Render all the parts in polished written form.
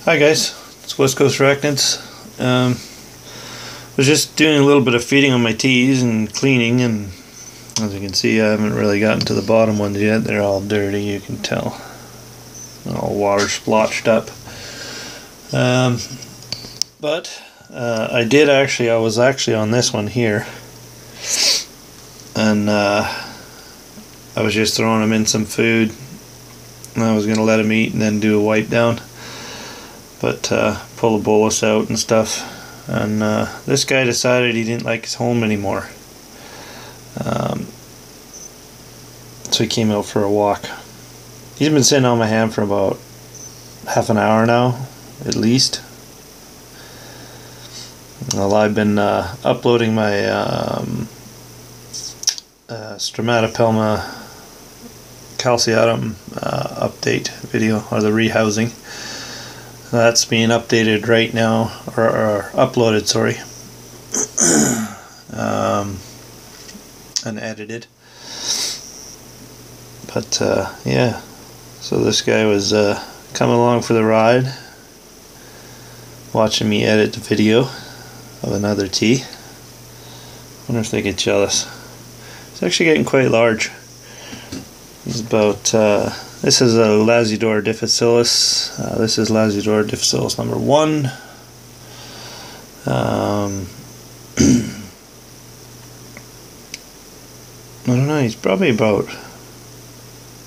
Hi guys, it's West Coast Arachnids. Was just doing a little bit of feeding on my teas and cleaning, and as you can see I haven't really gotten to the bottom ones yet. They're all dirty, you can tell. All water splotched up. But I was actually on this one here, and I was just throwing them in some food, and I was going to let them eat and then do a wipe down. But pull the bolus out and stuff, and this guy decided he didn't like his home anymore, so he came out for a walk. He's been sitting on my hand for about half an hour now, at least. Well, I've been uploading my Stromatopelma calceatum update video, or the rehousing. That's being updated right now, or uploaded, sorry, and edited. But yeah, so this guy was coming along for the ride, watching me edit the video of another tea. Wonder if they get jealous. It's actually getting quite large. He's about this is a Lazidor difficilis. This is Lazidor difficilis number 1. I don't know, he's probably about,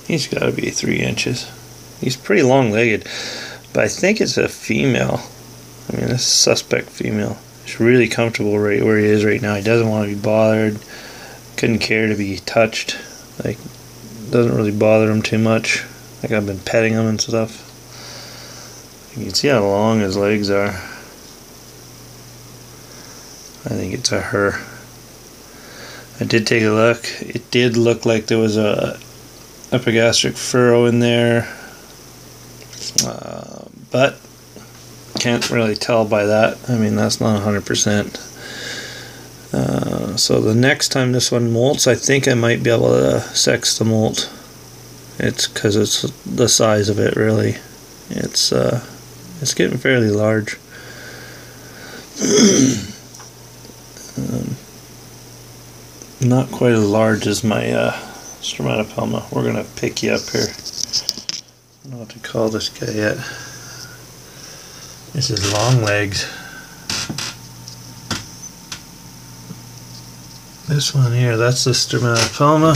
he's got to be 3 inches. He's pretty long-legged, but I think it's a female. I mean, this is a suspect female. He's really comfortable right where he is right now. He doesn't want to be bothered. Couldn't care to be touched. Like, doesn't really bother him too much. Like, I've been petting him and stuff. You can see how long his legs are. I think it's a her. I did take a look. It did look like there was a epigastric furrow in there, but can't really tell by that. I mean, that's not 100%. So the next time this one molts, I think I might be able to sex the molt. It's because it's the size of it, really. It's getting fairly large. Not quite as large as my Stromatopelma. We're gonna pick you up here. I don't know what to call this guy yet. This is long legs. This one here, that's the Stromatopelma.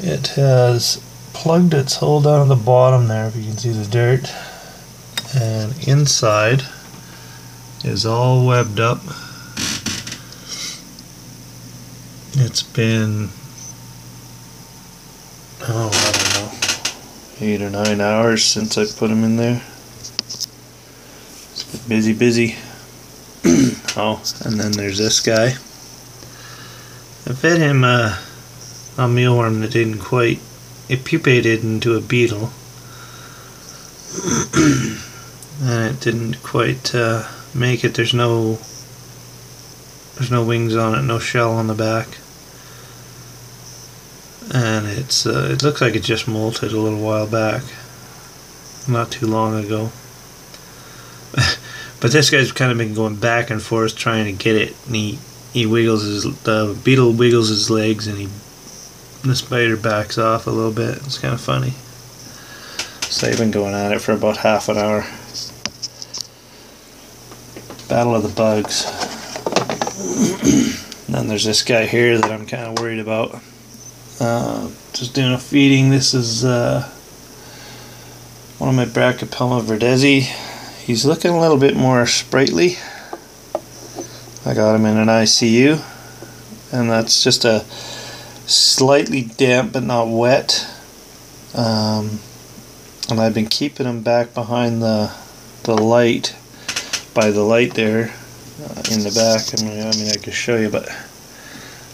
It has plugged its hole down at the bottom there, if you can see the dirt. And inside is all webbed up. It's been, oh, I don't know, 8 or 9 hours since I put them in there. It's been busy. Oh, and then there's this guy. I fed him a mealworm that didn't quite, it pupated into a beetle, and it didn't quite make it. There's no wings on it, no shell on the back, and it looks like it just molted a little while back, not too long ago. But this guy's kind of been going back and forth trying to get it, and he wiggles the beetle wiggles his legs, and the spider backs off a little bit. It's kind of funny. So they've been going at it for about half an hour. Battle of the bugs. And then there's this guy here that I'm kind of worried about. Just doing a feeding. This is one of my Brachypelma verdezi. He's looking a little bit more sprightly. I got him in an ICU, and that's just a slightly damp but not wet. And I've been keeping him back behind the light, by the light there in the back. I mean I could show you, but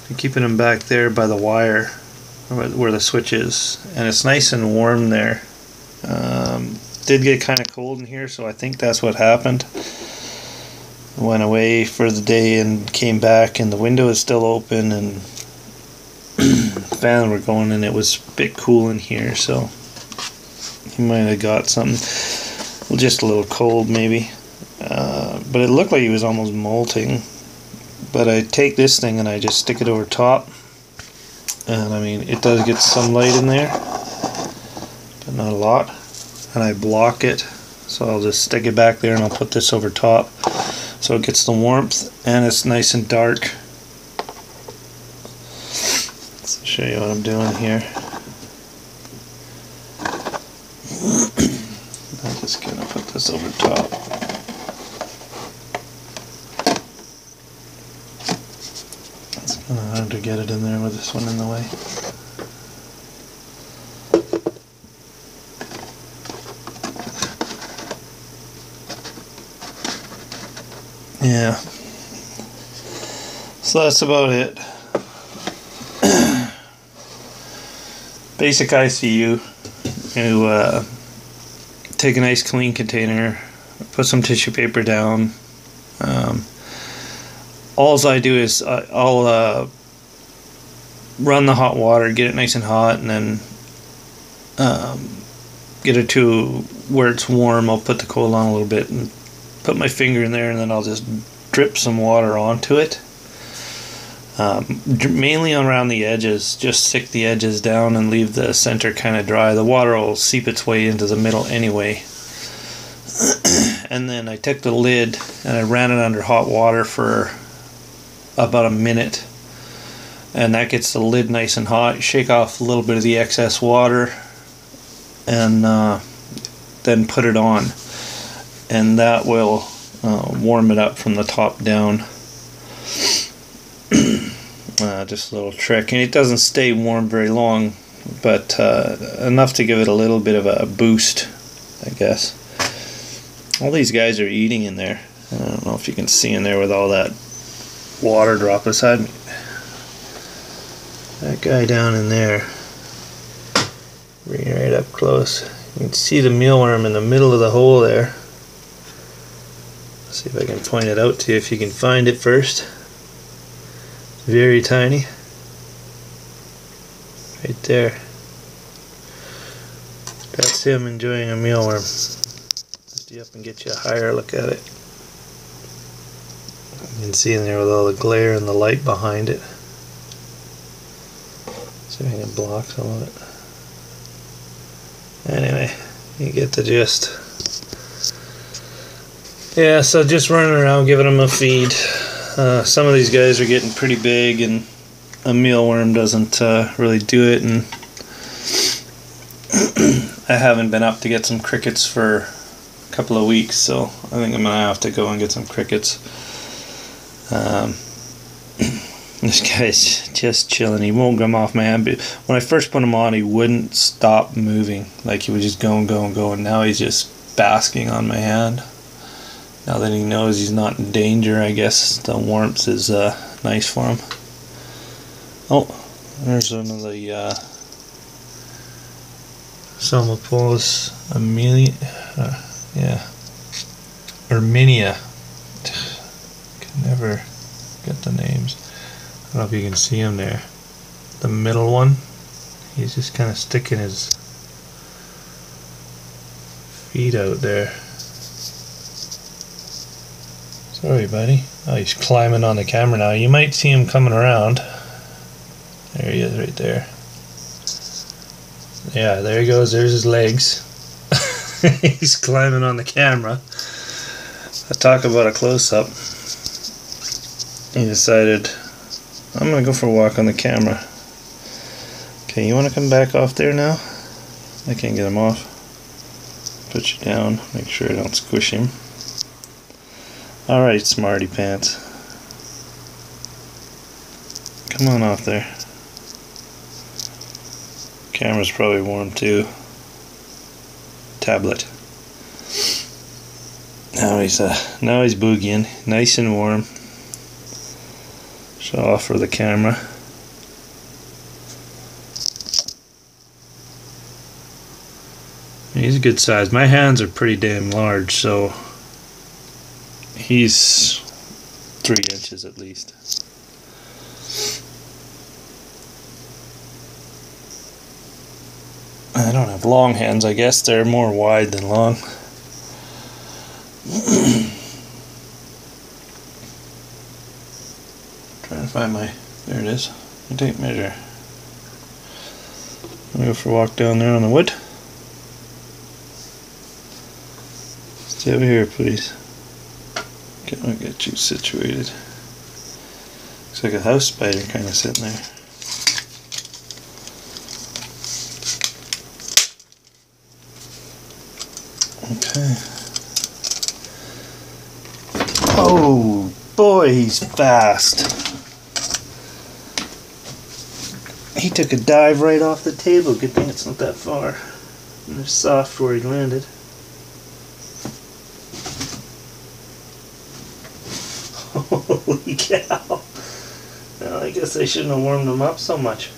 I'm keeping him back there by the wire where the switch is, and it's nice and warm there. Did get kind of cold in here, so I think that's what happened. Went away for the day and came back, and the window is still open, and fan were going, and it was a bit cool in here, so he might have got something. just a little cold maybe. But it looked like he was almost molting. But I take this thing and I just stick it over top, and I mean it does get sunlight in there, but not a lot, and I block it, so I'll just stick it back there and I'll put this over top so it gets the warmth and it's nice and dark. Let's show you what I'm doing here. I'm just gonna put this over top. It's kind of hard to get it in there with this one in the way. Yeah. So that's about it. Basic ICU. You take a nice clean container, put some tissue paper down. All I do is I'll run the hot water, get it nice and hot, and then get it to where it's warm. I'll put the coal on a little bit and put my finger in there, and then I'll just drip some water onto it. Mainly around the edges, just stick the edges down and leave the center kind of dry. The water will seep its way into the middle anyway. And then I took the lid and I ran it under hot water for about a minute, and that gets the lid nice and hot. Shake off a little bit of the excess water and then put it on, and that will warm it up from the top down. Just a little trick, and it doesn't stay warm very long, but enough to give it a little bit of a boost, I guess. All these guys are eating in there. I don't know if you can see in there with all that water drop beside me. That guy down in there, bring it right up close. You can see the mealworm in the middle of the hole there. Let's see if I can point it out to you if you can find it first. Very tiny. Right there. That's him enjoying a mealworm. Lift you up and get you a higher look at it. You can see in there with all the glare and the light behind it. See if I can block some of it. Anyway, you get the gist. Yeah, so just running around giving them a feed. Some of these guys are getting pretty big, and a mealworm doesn't really do it. And I haven't been up to get some crickets for a couple of weeks, so I think I'm gonna have to go and get some crickets. This guy's just chilling. He won't come off my hand. But when I first put him on, he wouldn't stop moving. Like he was just going, and now he's just basking on my hand. Now that he knows he's not in danger, I guess the warmth is nice for him. Oh, there's one of the Salmopolis Amelia, Erminia. Can never get the names. I don't know if you can see him there. The middle one, he's just kind of sticking his feet out there. Sorry, buddy. Oh, he's climbing on the camera now. You might see him coming around. There he is right there. Yeah, there he goes. There's his legs. He's climbing on the camera. I talk about a close-up. He decided, I'm going to go for a walk on the camera. Okay, you want to come back off there now? I can't get him off. Put you down. Make sure I don't squish him. Alright, smarty pants. Come on off there. Camera's probably warm too. Tablet. Now he's boogieing, nice and warm. Show off for the camera. He's a good size. My hands are pretty damn large, so he's 3 inches at least. I don't have long hands, I guess. They're more wide than long. Trying to find my, there it is, my tape measure. I'm gonna go for a walk down there on the wood. Stay over here, please. Okay, I'll get you situated. Looks like a house spider kind of sitting there. Okay. Oh boy, he's fast. He took a dive right off the table. Good thing it's not that far. And it's soft where he landed. Holy cow. Well, I guess I shouldn't have warmed him up so much.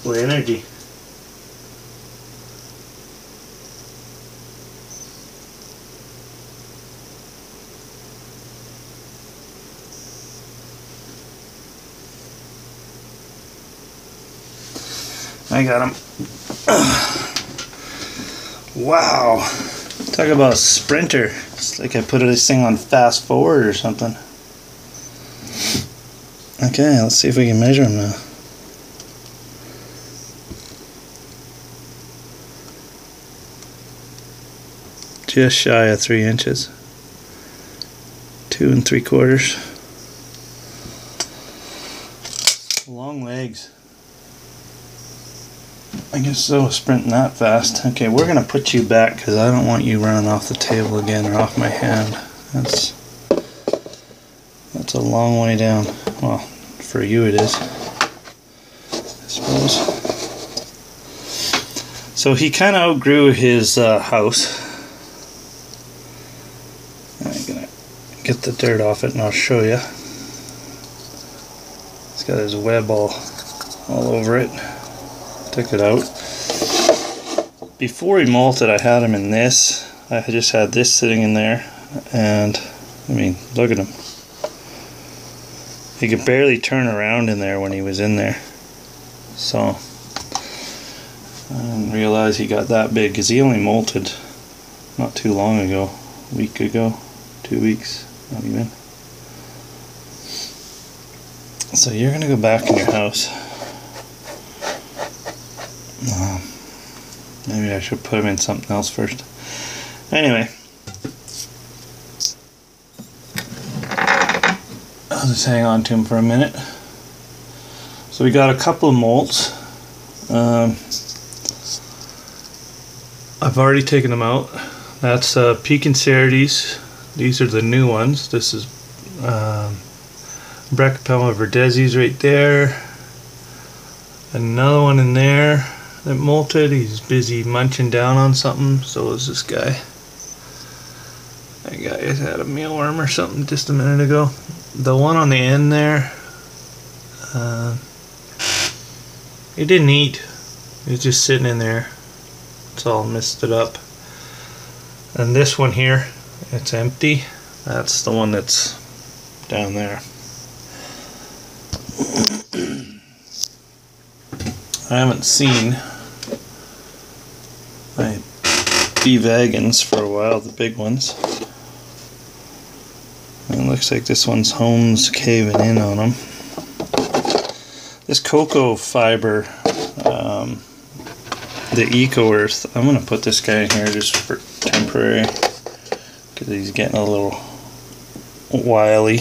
Full of energy. I got him. Wow. Talk about a sprinter. It's like I put this thing on fast forward or something. Okay, let's see if we can measure him now. Just shy of 3 inches. 2 3/4. Long legs. I guess so, sprinting that fast. Okay, we're going to put you back because I don't want you running off the table again or off my hand. That's a long way down. Well, for you it is, I suppose. So he kind of outgrew his house. I'm going to get the dirt off it and I'll show you. He's got his web all over it. Took it out. Before he molted, I had him in this. I just had this sitting in there, and I mean, look at him. He could barely turn around in there when he was in there. So I didn't realize he got that big because he only molted not too long ago, a week ago, 2 weeks, not even. So you're gonna go back in your house. Maybe I should put him in something else first. Anyway, I'll just hang on to him for a minute. So we got a couple of molts. I've already taken them out. That's Peak and Cerades. These are the new ones. This is Brachypelma verdezis right there. Another one in there that molted. He's busy munching down on something. So is this guy. That guy has had a mealworm or something just a minute ago. The one on the end there, he didn't eat. He was just sitting in there. It's all misted up. And this one here, it's empty. That's the one that's down there. I haven't seen my bee vagans for a while, the big ones. And it looks like this one's home's caving in on them. This cocoa fiber, the Eco Earth, I'm going to put this guy in here just for temporary because he's getting a little wily.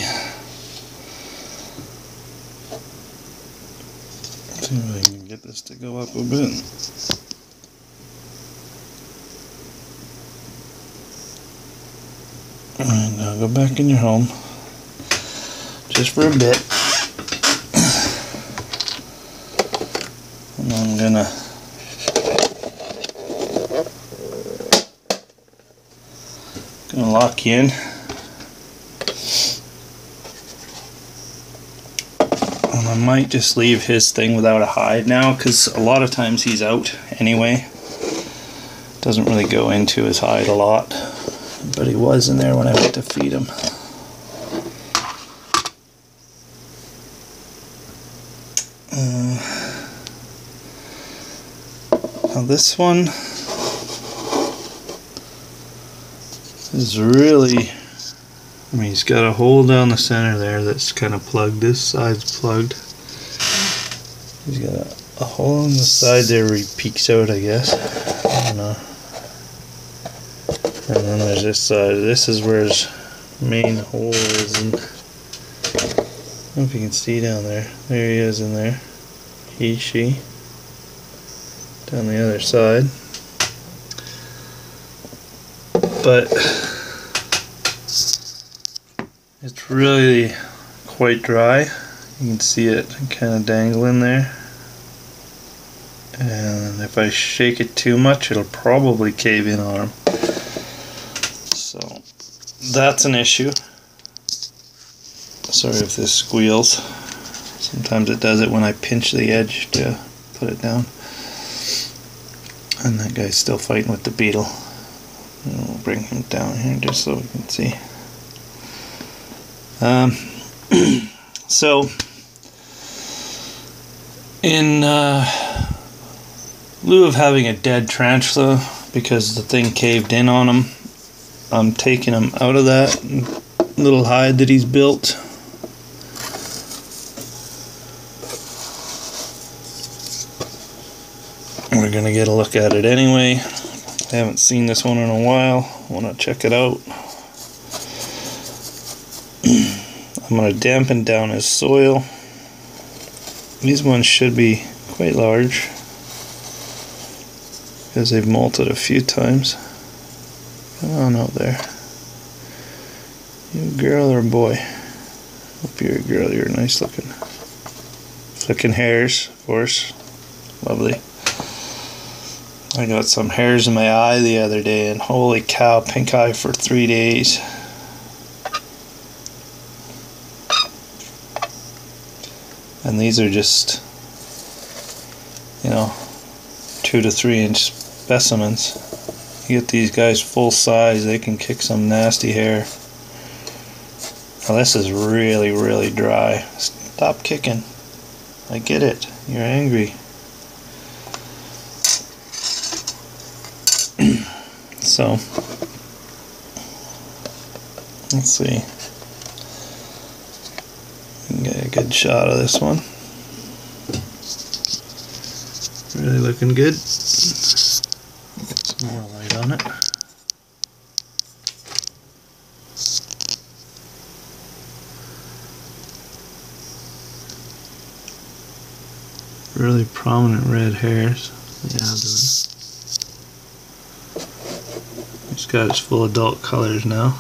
Let's see if I can get this to go up a bit. Alright, now go back in your home just for a bit. And I'm gonna lock you in. And I might just leave his thing without a hide now, because a lot of times he's out anyway. Doesn't really go into his hide a lot. But he was in there when I went to feed him. Now this one, is really, I mean, he's got a hole down the center there that's kind of plugged. This side's plugged. He's got a hole on the side there where he peeks out, I guess. I don't know. And then there's this side. This is where his main hole is. And I don't know if you can see down there. There he is in there. He, she. Down the other side. But it's really quite dry. You can see it kind of dangling there. And if I shake it too much, it'll probably cave in on him. So that's an issue. Sorry if this squeals. Sometimes it does it when I pinch the edge to put it down. And that guy's still fighting with the beetle. And we'll bring him down here just so we can see. So in lieu of having a dead tarantula because the thing caved in on him, I'm taking him out of that little hide that he's built. We're gonna get a look at it anyway. I haven't seen this one in a while. I want to check it out. I'm going to dampen down his soil. These ones should be quite large because they've molted a few times. Come on out there. You a girl or a boy? Hope you're a girl. You're nice looking. Flicking hairs, of course. Lovely. I got some hairs in my eye the other day, and holy cow, pink eye for 3 days. And these are just, you know, 2 to 3 inch specimens. You get these guys full size, they can kick some nasty hair. Now this is really, really dry. Stop kicking. I get it. You're angry. So, let's see. We can get a good shot of this one. Really looking good. Get some more light on it. Really prominent red hairs. Yeah, I'll do it. He's got his full adult colors now.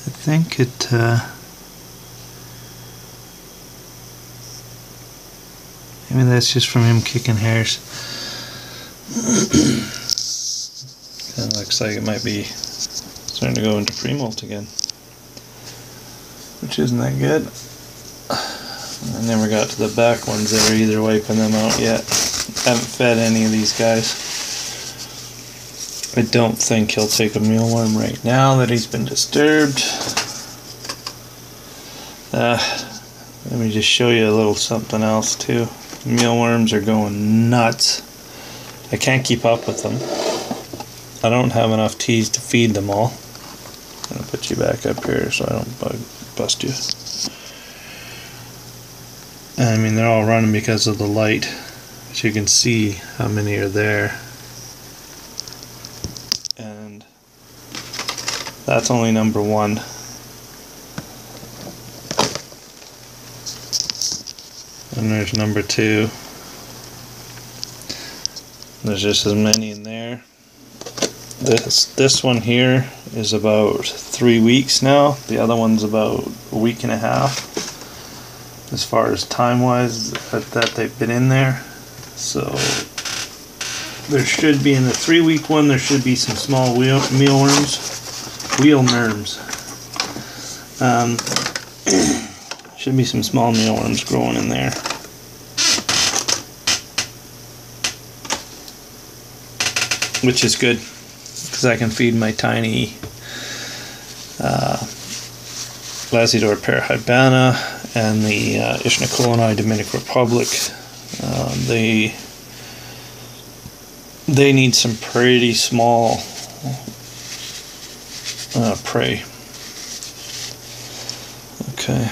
I think it maybe that's just from him kicking hairs. Kind of looks like it might be starting to go into pre-molt again, which isn't that good. I never got to the back ones there either, wiping them out yet. Haven't fed any of these guys. I don't think he'll take a mealworm right now that he's been disturbed. Let me just show you a little something else too. Mealworms are going nuts. I can't keep up with them. I don't have enough teas to feed them all. I'm going to put you back up here so I don't bust you. I mean, they're all running because of the light, but you can see how many are there. And that's only number 1. And there's number 2. There's just as many in there. This one here is about 3 weeks now. The other one's about a week and a half as far as time wise that they've been in there. So there should be, in the 3-week one, there should be some small mealworms. Should be some small mealworms growing in there. Which is good, because I can feed my tiny Lazidor parahybana and the Ischnicoloni Dominican Republic. They need some pretty small prey. Okay,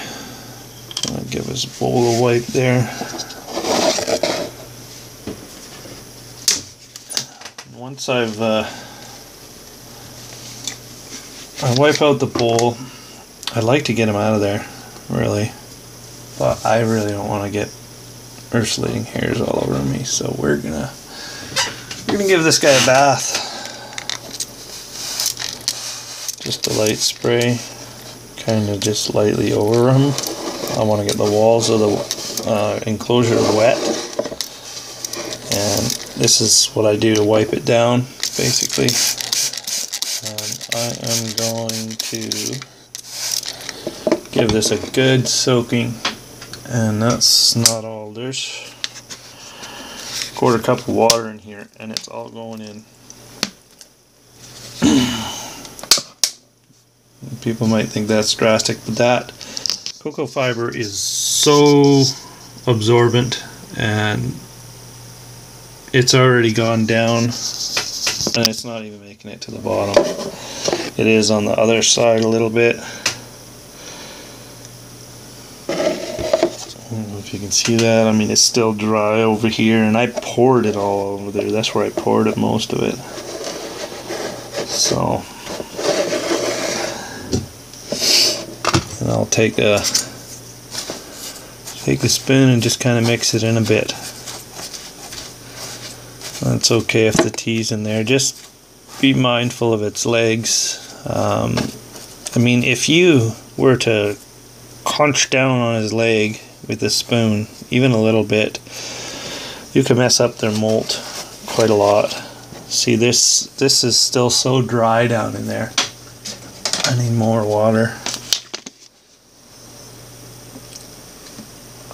I'll give us a bowl of wipe there. Once I wipe out the bowl, I like to get them out of there, really, but I really don't want to get urculating hairs all over me, so we're gonna give this guy a bath. Just a light spray, kind of just lightly over him. I want to get the walls of the enclosure wet, and this is what I do to wipe it down, basically. And I am going to give this a good soaking, and that's not all. There's a quarter cup of water in here, and it's all going in. People might think that's drastic, but that cocoa fiber is so absorbent, and it's already gone down, and it's not even making it to the bottom. It is on the other side a little bit. I don't know if you can see that. I mean, it's still dry over here, and I poured it all over there. That's where I poured it, most of it. So, and I'll take the spoon and just kind of mix it in a bit. It's okay if the tea's in there. Just be mindful of its legs. I mean, if you were to crunch down on his leg with a spoon, even a little bit, you can mess up their molt quite a lot. See, this is still so dry down in there. I need more water.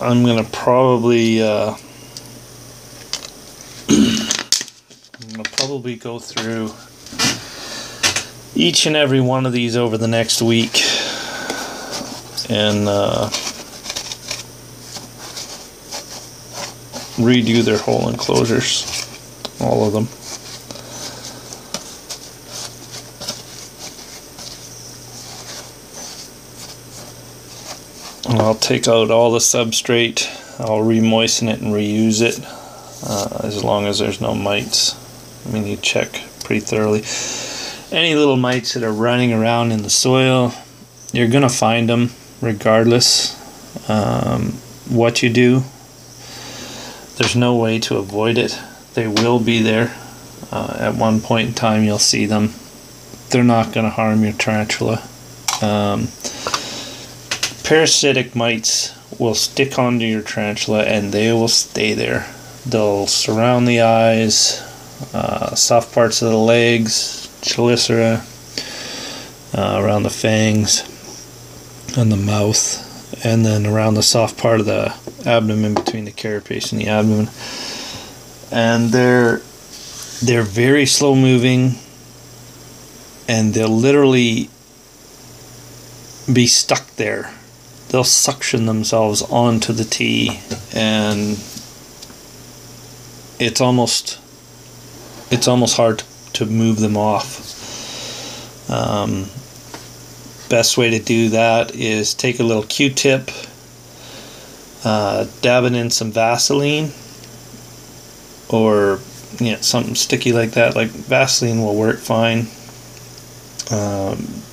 I'm gonna probably go through each and every one of these over the next week and redo their whole enclosures, all of them. And I'll take out all the substrate, I'll re-moisten it and reuse it, as long as there's no mites. I mean, you check pretty thoroughly. Any little mites that are running around in the soil, you're gonna find them regardless what you do. There's no way to avoid it. They will be there. At one point in time you'll see them. They're not gonna harm your tarantula. Parasitic mites will stick onto your tarantula and they will stay there. They'll surround the eyes, soft parts of the legs, chelicera, around the fangs and the mouth, and then around the soft part of the abdomen between the carapace and the abdomen. And they're very slow moving, and they'll literally be stuck there. They'll suction themselves onto the tea, and it's almost hard to move them off. Best way to do that is take a little Q-tip, dab it in some Vaseline, or something sticky like that. Like Vaseline will work fine.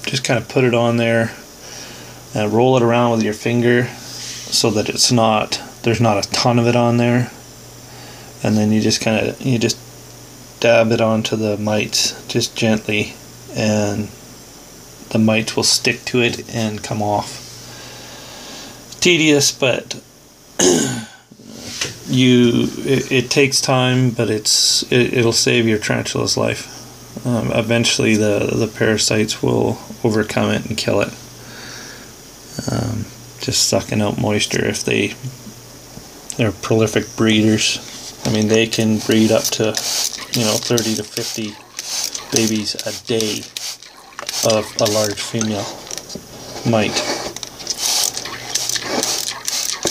Just kind of put it on there and roll it around with your finger so that there's not a ton of it on there, and then you just dab it onto the mites just gently, and the mites will stick to it and come off. Tedious, but it takes time, but it'll save your tarantula's life. Eventually the parasites will overcome it and kill it. Just sucking out moisture. If they're prolific breeders. I mean, they can breed up to 30 to 50 babies a day. of a large female mite,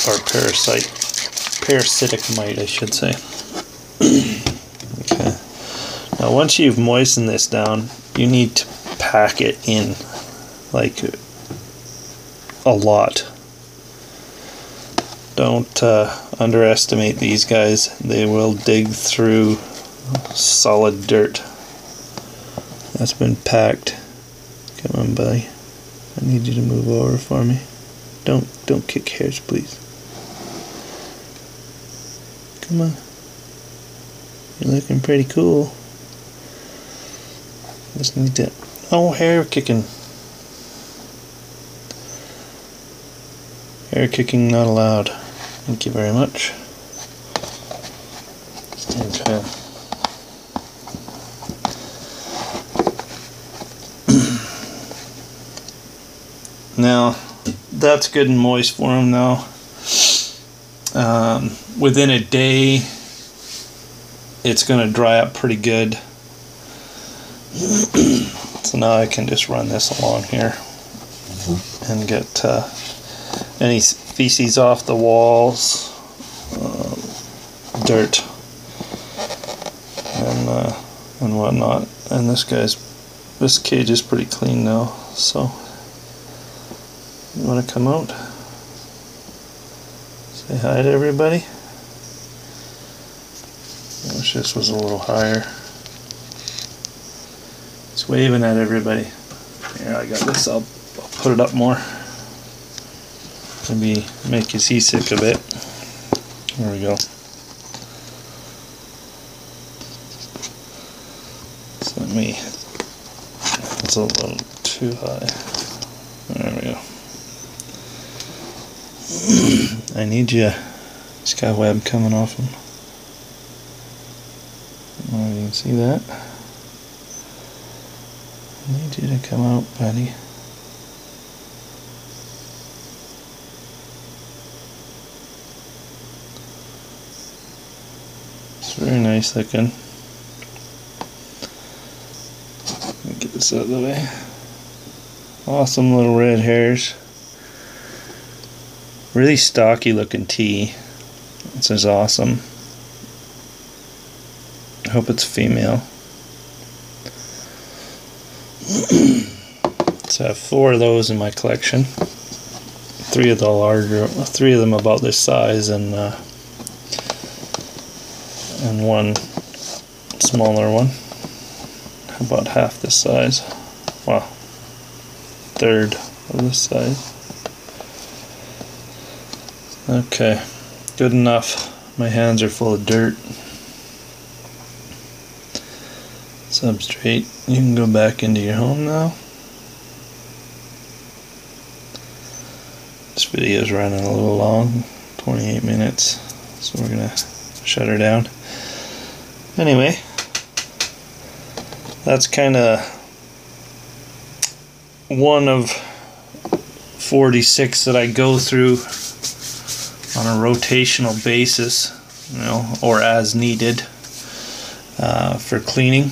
or parasitic mite, I should say. Okay. Now once you've moistened this down, you need to pack it in, like a lot. Don't underestimate these guys. They will dig through solid dirt. That's been packed. Come on, buddy. I need you to move over for me. Don't kick hairs, please. Come on. You're looking pretty cool. Just need to... Oh, hair kicking. Hair kicking not allowed. Thank you very much. Okay. Now, that's good and moist for them now. Within a day, it's going to dry up pretty good. So now I can just run this along here and get any feces off the walls, dirt, and whatnot. And this cage is pretty clean now. So, you want to come out? Say hi to everybody. I wish this was a little higher. It's waving at everybody. Here, I got this. I'll put it up more. Maybe make you seasick a bit. There we go. So let me... It's a little too high. There we go. I need you. It's got web coming off him. I don't know if you can see that. I need you to come out, buddy. It's very nice looking. Let me get this out of the way. Awesome little red hairs. Really stocky looking tea. This is awesome. I hope it's female. So I have 4 of those in my collection. 3 of them about this size, and one smaller one, about half this size. Wow, 1/3 of this size. Okay, good enough. My hands are full of dirt. Substrate. You can go back into your home now. This video is running a little long, 28 minutes, so we're gonna shut her down. Anyway, that's kind of one of 46 that I go through on a rotational basis, you know, or as needed for cleaning.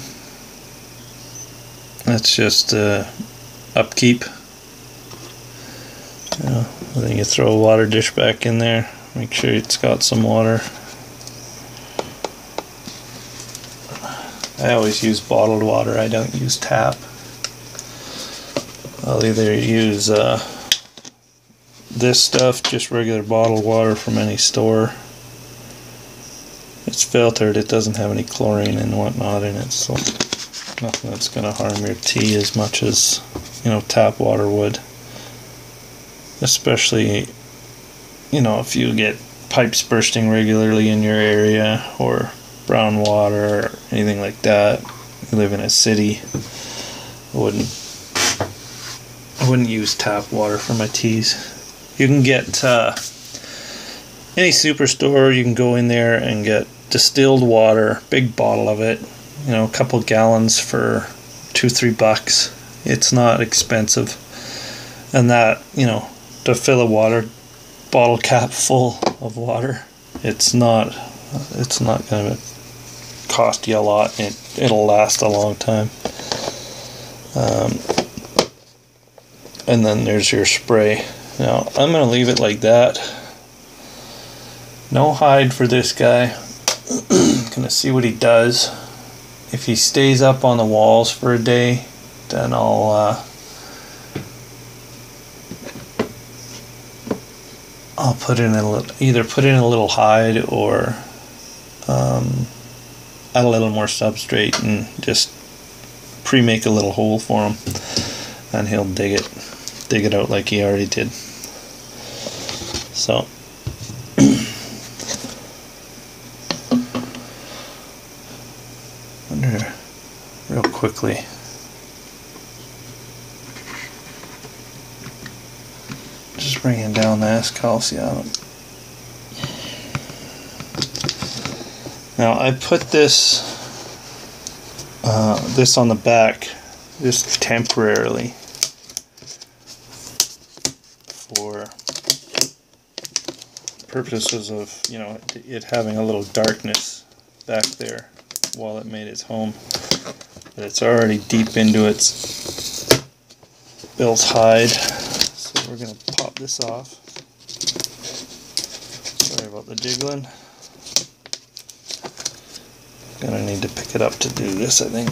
That's just upkeep. You know, then you throw a water dish back in there. Make sure it's got some water. I always use bottled water. I don't use tap. I'll either use this stuff, just regular bottled water from any store. It's filtered. It doesn't have any chlorine and whatnot in it, so nothing that's going to harm your tea as much as, you know, tap water would. Especially, you know, if you get pipes bursting regularly in your area, or brown water or anything like that. You live in a city. I wouldn't use tap water for my teas. You can get any superstore. You can go in there and get distilled water, big bottle of it. You know, a couple gallons for $2-3. It's not expensive, and that, you know, to fill a water bottle cap full of water, it's not going to cost you a lot. It'll last a long time. and then there's your spray. Now I'm going to leave it like that. No hide for this guy. Gonna see what he does. If he stays up on the walls for a day, then I'll put in either put in a little hide or add a little more substrate and just pre-make a little hole for him, and he'll dig it out like he already did. So wonder real quickly. Just bringing down the S-calci on him. Now I put this on the back just temporarily for purposes of, you know, it having a little darkness back there while it made its home. But it's already deep into its built hide, so we're going to pop this off. Sorry about the jiggling. Gonna need to pick it up to do this, I think.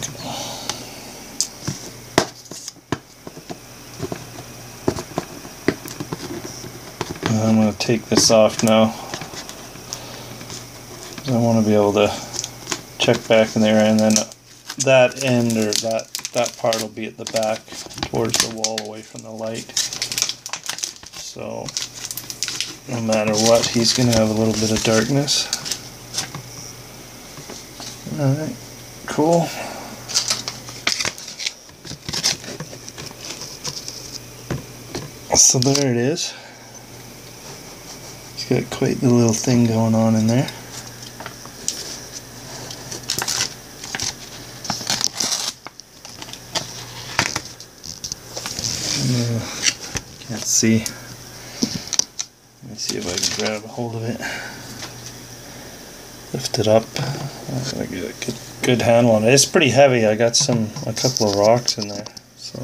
I'm going to take this off now. I want to be able to check back in there, and then that end or that part will be at the back towards the wall away from the light. So no matter what, he's going to have a little bit of darkness. Alright, cool. So there it is. It's got quite the little thing going on in there. Can't see. Let me see if I can grab a hold of it. Lift it up. I get a good handle on it. It's pretty heavy. I got a couple of rocks in there, so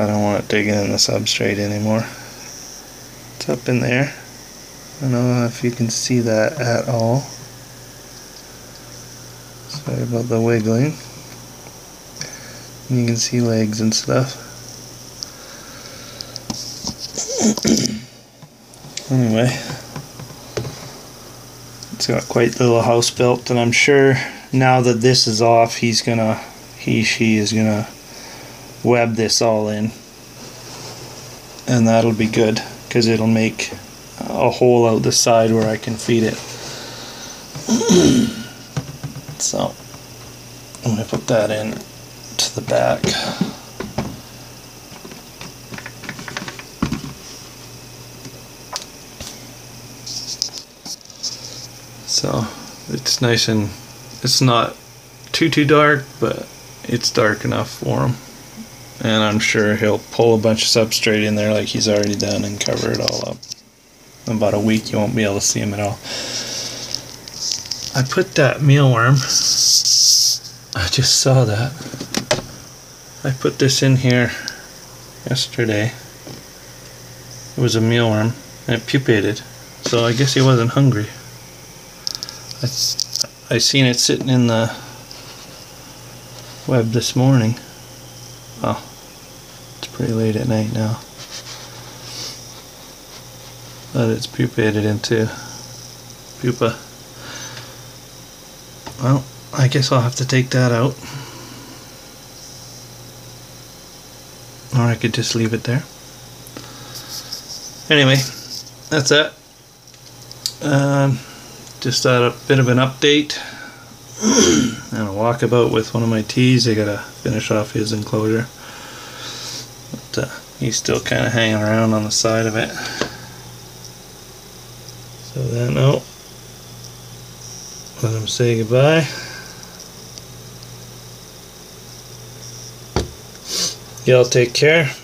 I don't want it digging in the substrate anymore. It's up in there. I don't know if you can see that at all. Sorry about the wiggling. You can see legs and stuff. Anyway, it's got quite the little house built, and I'm sure now that this is off, she is gonna web this all in, and that'll be good because it'll make a hole out the side where I can feed it. So I'm gonna put that in to the back. So it's nice, and it's not too dark, but it's dark enough for him. And I'm sure he'll pull a bunch of substrate in there like he's already done and cover it all up. In about a week you won't be able to see him at all. I put that mealworm, I just saw that. I put this in here yesterday. It was a mealworm and it pupated, so I guess he wasn't hungry. I seen it sitting in the web this morning. Oh, it's pretty late at night now. But it's pupated into pupa. Well, I guess I'll have to take that out. Or I could just leave it there. Anyway, that's that. Just a bit of an update and a walkabout with one of my teas. I gotta finish off his enclosure, but he's still kind of hanging around on the side of it. So then, let him say goodbye. Y'all take care.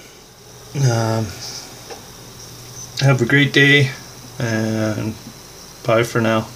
Have a great day, and bye for now.